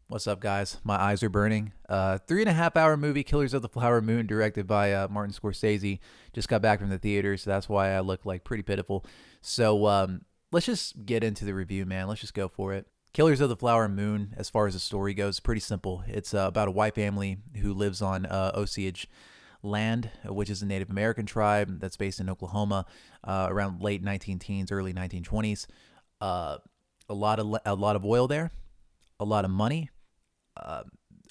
What's up, guys? My eyes are burning. 3.5 hour movie, Killers of the Flower Moon, directed by Martin Scorsese. Just got back from the theater, so that's why I look like pretty pitiful. So let's just get into the review, man. Let's just go for it. Killers of the Flower Moon, as far as the story goes, pretty simple. It's about a white family who lives on Osage land, which is a Native American tribe that's based in Oklahoma, around late 19 teens, early 1920s. Uh, a lot of oil there, a lot of money, uh,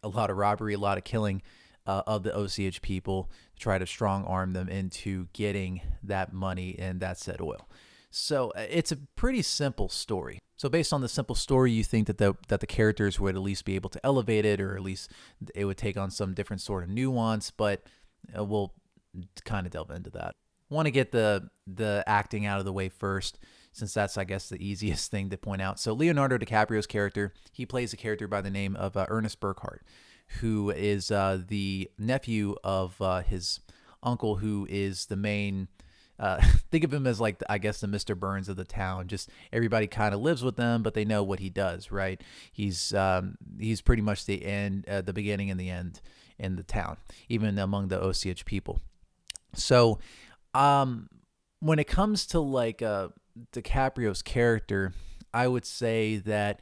a lot of robbery, a lot of killing of the Osage people to try to strong arm them into getting that money and that said oil. So it's a pretty simple story. So based on the simple story, you think that the characters would at least be able to elevate it, or at least it would take on some different sort of nuance. But we'll kind of delve into that. Want to get the acting out of the way first, since that's, I guess, the easiest thing to point out. So Leonardo DiCaprio's character, he plays a character by the name of Ernest Burkhart, who is the nephew of his uncle, who is the main. Think of him as, like, I guess, the Mr. Burns of the town. Just everybody kind of lives with them, but they know what he does, right? He's pretty much the beginning and the end in the town, even among the Osage people. So, um, when it comes to, like, DiCaprio's character, I would say that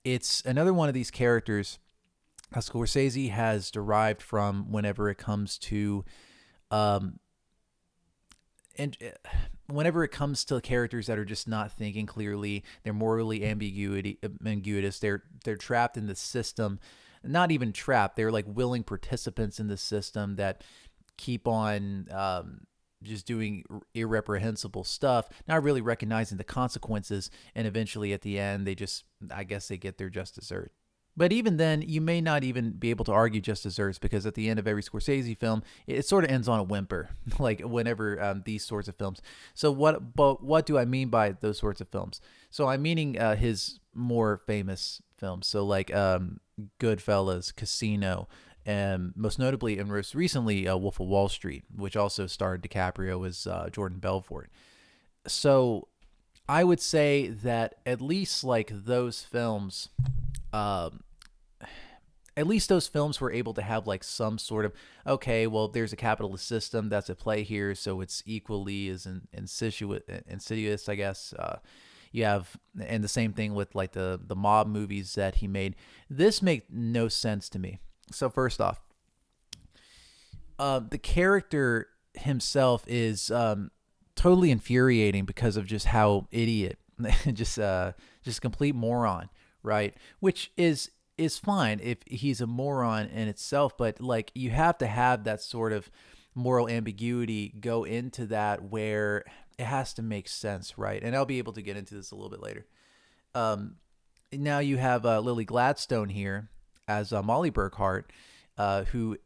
it's another one of these characters Scorsese has derived from whenever it comes to um and whenever it comes to characters that are just not thinking clearly. They're morally ambiguous. They're trapped in the system. Not even trapped, they're like willing participants in the system that keep on just doing irreprehensible stuff, not really recognizing the consequences, and eventually at the end, I guess, they get their just desserts. But even then, you may not even be able to argue just desserts, because at the end of every Scorsese film, it sort of ends on a whimper, like whenever these sorts of films. But what do I mean by those sorts of films? So I'm meaning his more famous films. So, like, Goodfellas, Casino, and most notably and most recently, Wolf of Wall Street, which also starred DiCaprio as Jordan Belfort. So I would say that at least, like, those films, um, at least those films were able to have, like, some sort of, okay, well, there's a capitalist system that's at play here, so it's equally as insidious, I guess. You have, and the same thing with, like, the mob movies that he made. This make no sense to me. So first off, the character himself is totally infuriating because of just how idiot, just complete moron, right? Which is fine if he's a moron in itself, but, like, you have to have that sort of moral ambiguity go into that, where it has to make sense, right? And I'll be able to get into this a little bit later. Um, Now you have Lily Gladstone here as Molly Burkhart, who,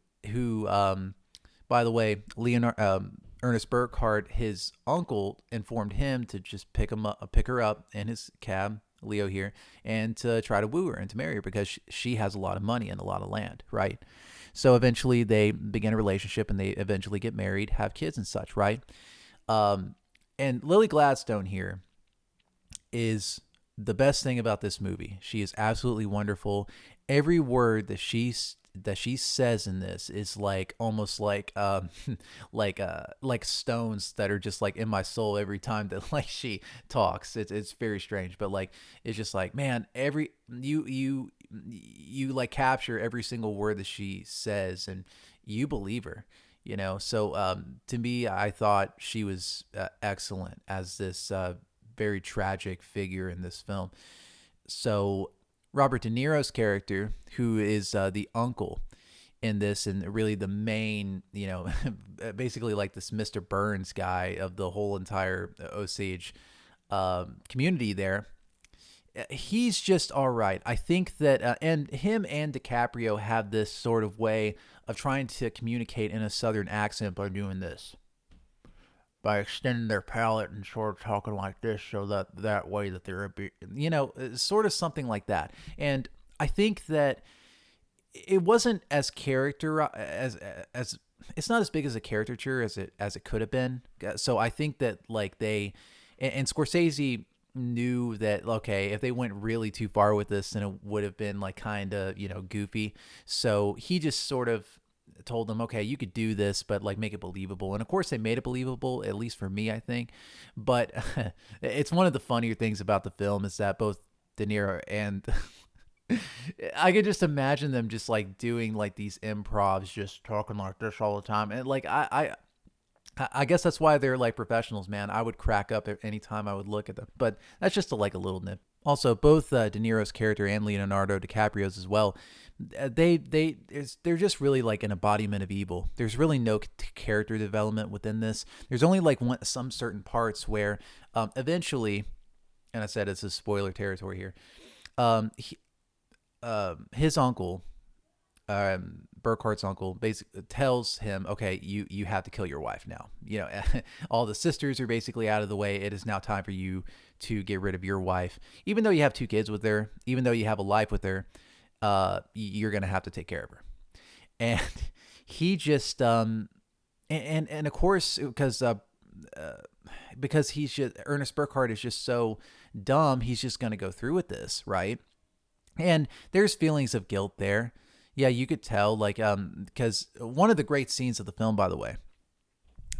by the way, Ernest Burkhart, his uncle, informed him to just pick her up in his cab, Leo here, and to try to woo her and to marry her, because she has a lot of money and a lot of land, right? So eventually they begin a relationship, and they eventually get married, have kids and such, right? Um, and Lily Gladstone here is the best thing about this movie. She is absolutely wonderful. Every word that she says in this is, like, almost like like stones that are just, like, in my soul every time that, like, she talks. It's very strange, but, like, it's just like, man, every you like capture every single word that she says, and you believe her. So to me, I thought she was excellent as this very tragic figure in this film. So Robert De Niro's character, who is the uncle in this, and really the main, basically like this Mr. Burns guy of the whole entire Osage community there. He's just all right. I think that, and him and DiCaprio have this sort of way of trying to communicate in a Southern accent by doing this, by extending their palate and sort of talking like this, so that way that they're a bit, sort of something like that. And I think that it wasn't as character as it's not as big as a caricature as it could have been. So I think that, like, and Scorsese knew that, okay, if they went really too far with this, then it would have been like kind of, goofy. So he just sort of told them, okay, you could do this, but like make it believable. And of course, they made it believable, at least for me, I think. But it's one of the funnier things about the film is that both De Niro and I could just imagine them just like doing like these improvs, just talking like this all the time. And like I guess that's why they're like professionals, man. I would crack up at any time I would look at them. But that's just like a little nip. Also, both De Niro's character and Leonardo DiCaprio's as well, they're just really like an embodiment of evil. There's really no character development within this. There's only like some certain parts where eventually, and I said it's a spoiler territory here. He, his uncle, Burkhart's uncle, basically tells him, "Okay, you have to kill your wife now. All the sisters are basically out of the way. It is now time for you to get rid of your wife. Even though you have 2 kids with her, even though you have a life with her, you're gonna have to take care of her." And he just and of course because he's just Ernest Burkhart is just so dumb, he's just gonna go through with this, right? And there's feelings of guilt there. Yeah, you could tell, like, because one of the great scenes of the film, by the way,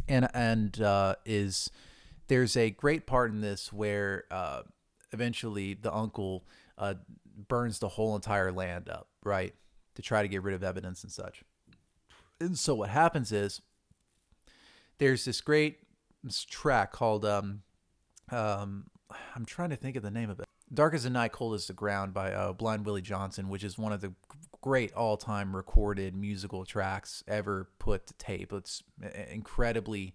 and is there's a great part in this where eventually the uncle burns the whole entire land up, right, to try to get rid of evidence and such. And so what happens is there's this great track called I'm trying to think of the name of it. Dark as the Night, Cold as the Ground by Blind Willie Johnson, which is one of the great all-time recorded musical tracks ever put to tape. It's incredibly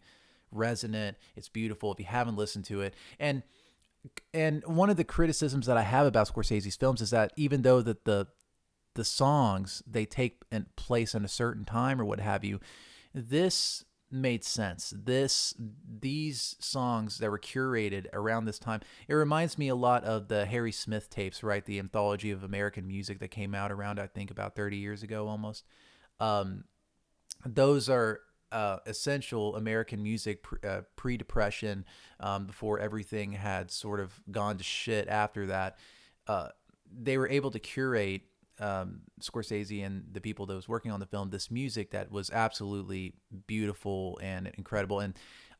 resonant. It's beautiful if you haven't listened to it. And one of the criticisms that I have about Scorsese's films is that even though that the songs, they take place in a certain time or what have you, this made sense. These songs that were curated around this time, it reminds me a lot of the Harry Smith tapes, right? The anthology of American music that came out around, I think, about 30 years ago almost. Those are essential American music pre-depression, before everything had sort of gone to shit after that. They were able to curate, Scorsese and the people that was working on the film, this music that was absolutely beautiful and incredible. And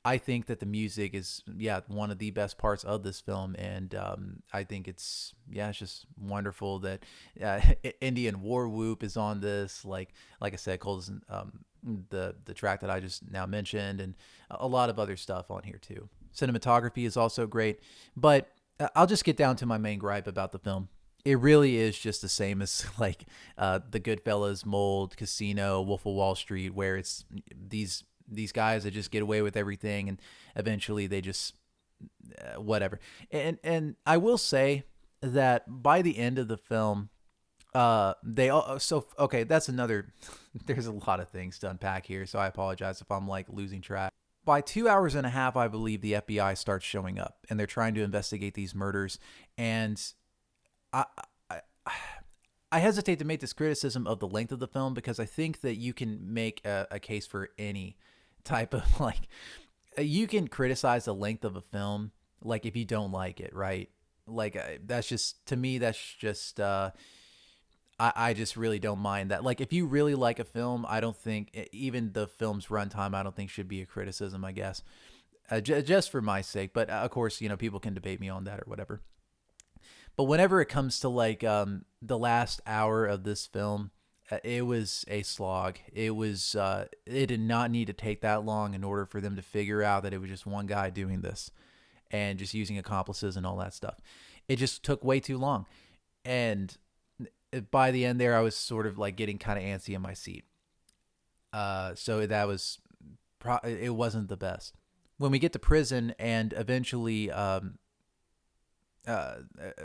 I think that the music is, one of the best parts of this film. And I think it's just wonderful that Indian War Whoop is on this. Like I said, Cole's the track that I just now mentioned, and a lot of other stuff on here too. Cinematography is also great, but I'll just get down to my main gripe about the film. It really is just the same as like the Goodfellas mold, Casino, Wolf of Wall Street, where it's these guys that just get away with everything, and eventually they just whatever. And I will say that by the end of the film, they all okay. That's another. There's a lot of things to unpack here, so I apologize if I'm like losing track. By 2 hours and a half, I believe the FBI starts showing up, and they're trying to investigate these murders. And I, I hesitate to make this criticism of the length of the film, because I think that you can make a case for any type of like, you can criticize the length of a film, like if you don't like it, right? Like that's just, to me, that's just, I just really don't mind that. Like if you really like a film, I don't think even the film's runtime, I don't think should be a criticism, I guess, just for my sake. But of course, people can debate me on that or whatever. But whenever it comes to like the last hour of this film, it was a slog. It did not need to take that long in order for them to figure out that it was just one guy doing this and just using accomplices and all that stuff. It just took way too long. And by the end there, I was sort of like getting kind of antsy in my seat. So that was, it wasn't the best. When we get to prison and eventually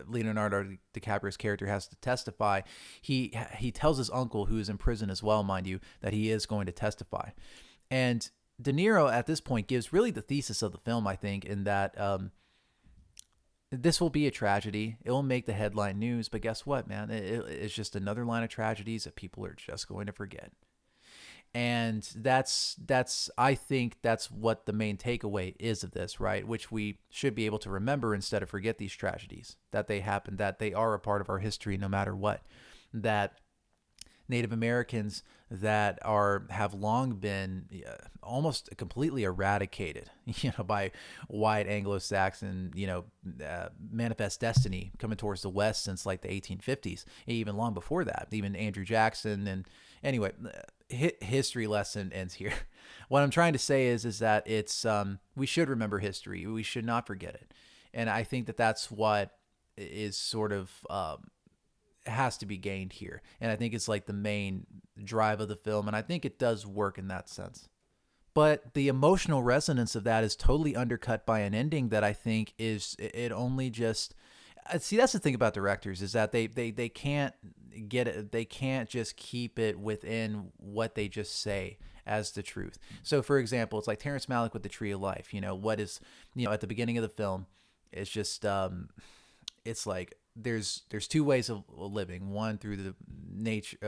Leonardo DiCaprio's character has to testify, he tells his uncle, who is in prison as well, mind you, that he is going to testify. And De Niro at this point gives really the thesis of the film, I think, in that this will be a tragedy. It will make the headline news, but guess what, man? It's just another line of tragedies that people are just going to forget. And that's I think that's what the main takeaway is of this, right? Which we should be able to remember instead of forget these tragedies, that they happen, that they are a part of our history no matter what. That Native Americans that are have long been almost completely eradicated, by white Anglo-Saxon, manifest destiny coming towards the West since like the 1850s, even long before that, even Andrew Jackson. And anyway, history lesson ends here. What I'm trying to say is that it's we should remember history. We should not forget it, and I think that that's what is sort of has to be gained here. And I think it's like the main drive of the film. And I think it does work in that sense. But the emotional resonance of that is totally undercut by an ending that I think is, it only just, see, that's the thing about directors is that they can't get it. They can't just keep it within what they just say as the truth. So for example, it's like Terrence Malick with The Tree of Life, what is, at the beginning of the film, it's just, it's like, there's two ways of living, one through the nature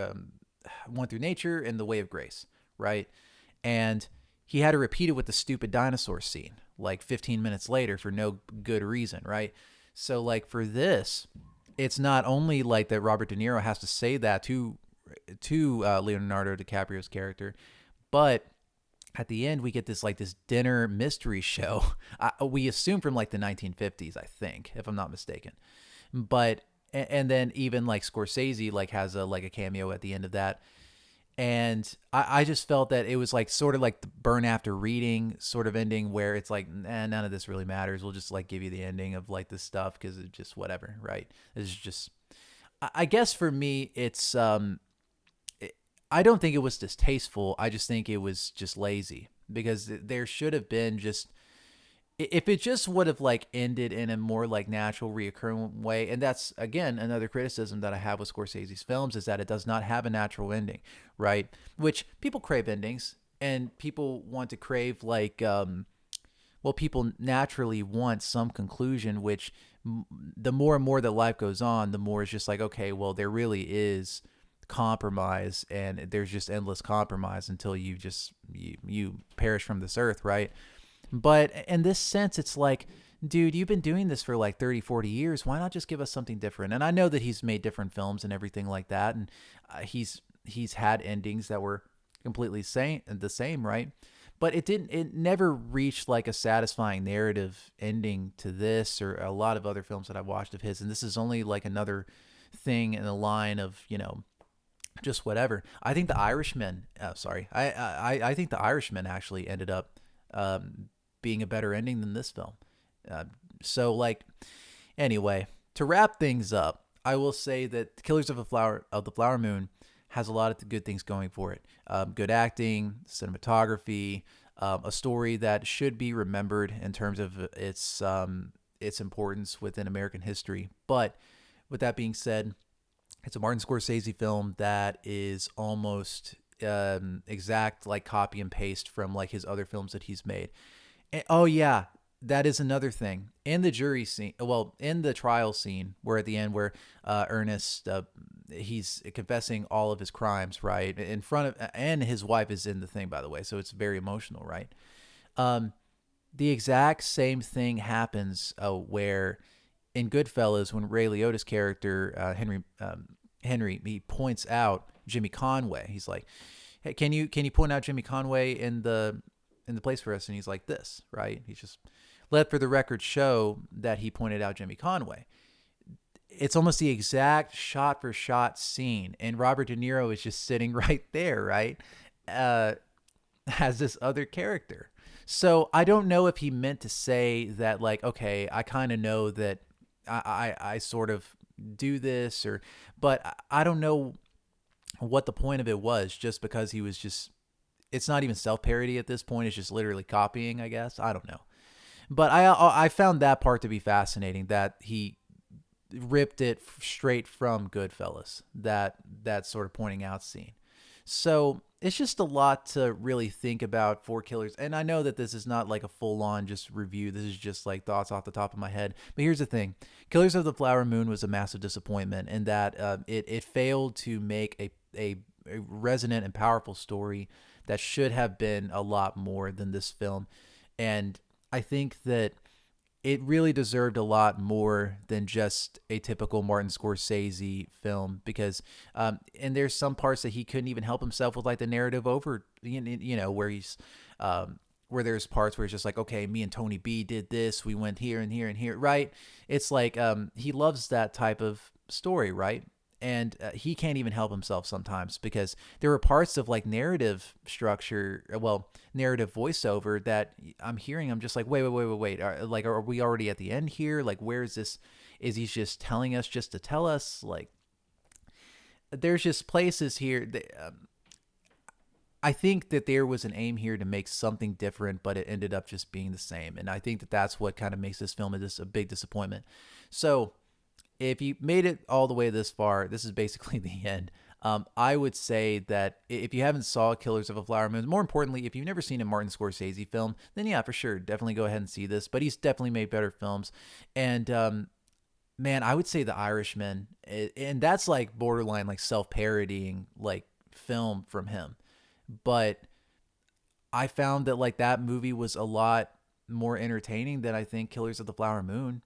and the way of grace, right? And he had to repeat it with the stupid dinosaur scene like 15 minutes later for no good reason, right? So like for this, it's not only like that Robert De Niro has to say that to Leonardo DiCaprio's character, but at the end we get this dinner mystery show. We assume from like the 1950s, I think, if I'm not mistaken. But and then even like Scorsese like has a cameo at the end of that. And I just felt that it was like sort of like the Burn After Reading sort of ending where it's like, none of this really matters. We'll just like give you the ending of like this stuff because it's just whatever, right? It's just, I guess for me, it's I don't think it was distasteful. I just think it was just lazy because there should have been just, if it just would have like ended in a more like natural reoccurring way. And that's again another criticism that I have with Scorsese's films is that it does not have a natural ending, right? Which people crave endings and people want to crave like people naturally want some conclusion, which the more and more that life goes on, the more it's just like, okay, well, there really is compromise and there's just endless compromise until you just you perish from this earth, right? But in this sense, it's like, dude, you've been doing this for like 30, 40 years. Why not just give us something different? And I know that he's made different films and everything like that. And he's had endings that were completely the same, right? But it never reached like a satisfying narrative ending to this or a lot of other films that I've watched of his. And this is only like another thing in the line of, just whatever. I think The Irishman, I think The Irishman actually ended up, being a better ending than this film. So like, anyway, to wrap things up, I will say that Killers of the Flower Moon has a lot of good things going for it. Good acting, cinematography, a story that should be remembered in terms of its importance within American history. But with that being said, it's a Martin Scorsese film that is almost exact like copy and paste from like his other films that he's made. And, oh yeah, that is another thing in the jury scene. Well, in the trial scene, where at the end, where Ernest, he's confessing all of his crimes, right, in front of, and his wife is in the thing, by the way, so it's very emotional, right? The exact same thing happens where in Goodfellas, when Ray Liotta's character Henry, he points out Jimmy Conway. He's like, "Hey, can you point out Jimmy Conway in the place for us?" And he's like, "This," right? He's just let for the record show that he pointed out Jimmy Conway. It's almost the exact shot for shot scene, and Robert De Niro is just sitting right there, right? Has this other character. So I don't know if he meant to say that, like, okay, I kind of know that I sort of do this, but I don't know what the point of it was, just because he was just, it's not even self-parody at this point. It's just literally copying, I guess. I don't know. But I found that part to be fascinating, that he ripped it straight from Goodfellas, that sort of pointing out scene. So it's just a lot to really think about for Killers. And I know that this is not like a full-on just review. This is just like thoughts off the top of my head. But here's the thing. Killers of the Flower Moon was a massive disappointment in that it failed to make a a resonant and powerful story that should have been a lot more than this film. And I think that it really deserved a lot more than just a typical Martin Scorsese film because, and there's some parts that he couldn't even help himself with, like the narrative over, where he's, where there's parts where it's just like, okay, me and Tony B did this, we went here and here and here, right? It's like he loves that type of story, right? And he can't even help himself sometimes because there were parts of like narrative structure, well, narrative voiceover that I'm hearing. I'm just like, wait. Are we already at the end here? Like, where is this? Is he just telling us just to tell us? Like, there's just places here. I think that there was an aim here to make something different, but it ended up just being the same. And I think that that's what kind of makes this film a big disappointment. So if you made it all the way this far, this is basically the end. I would say that if you haven't saw Killers of a Flower Moon, more importantly, if you've never seen a Martin Scorsese film, then yeah, for sure, definitely go ahead and see this. But he's definitely made better films. And man, I would say The Irishman, and that's like borderline like self-parodying like film from him. But I found that like that movie was a lot more entertaining than I think Killers of the Flower Moon.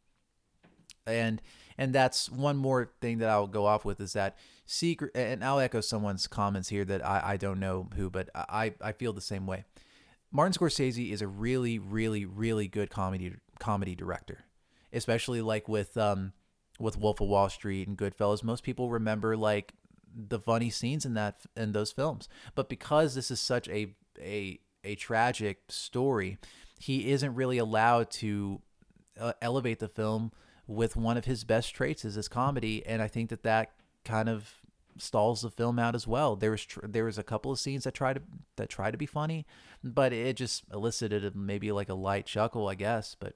And that's one more thing that I'll go off with is that secret, and I'll echo someone's comments here that I don't know who, but I feel the same way. Martin Scorsese is a really, really, really good comedy director, especially like with Wolf of Wall Street and Goodfellas. Most people remember like the funny scenes in those films, but because this is such a tragic story, he isn't really allowed to elevate the film with one of his best traits is his comedy, and I think that kind of stalls the film out as well. There was a couple of scenes that try to be funny, but it just elicited maybe like a light chuckle, I guess. But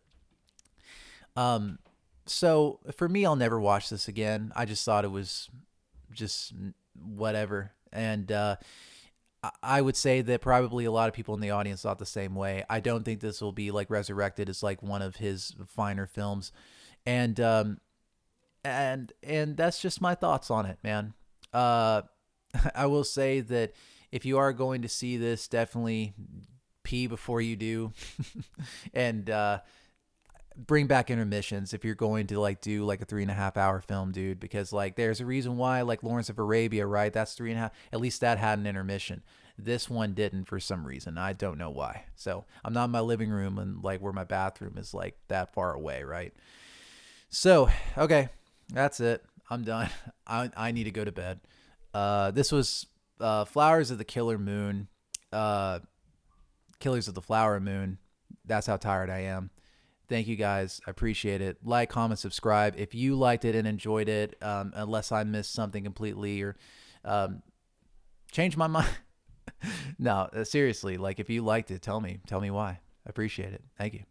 so for me, I'll never watch this again. I just thought it was just whatever, and I would say that probably a lot of people in the audience thought the same way. I don't think this will be like resurrected as like one of his finer films. And that's just my thoughts on it, man. I will say that if you are going to see this, definitely pee before you do, and bring back intermissions if you're going to like do like a 3.5 hour film, dude. Because like there's a reason why like Lawrence of Arabia, right? That's 3.5. At least that had an intermission. This one didn't for some reason. I don't know why. So I'm not in my living room and like where my bathroom is like that far away, right? So, okay, that's it. I'm done. I need to go to bed. This was Flowers of the Killer Moon. Killers of the Flower Moon. That's how tired I am. Thank you guys. I appreciate it. Like, comment, subscribe. If you liked it and enjoyed it, unless I missed something completely or changed my mind. No, seriously, like if you liked it, tell me why. I appreciate it. Thank you.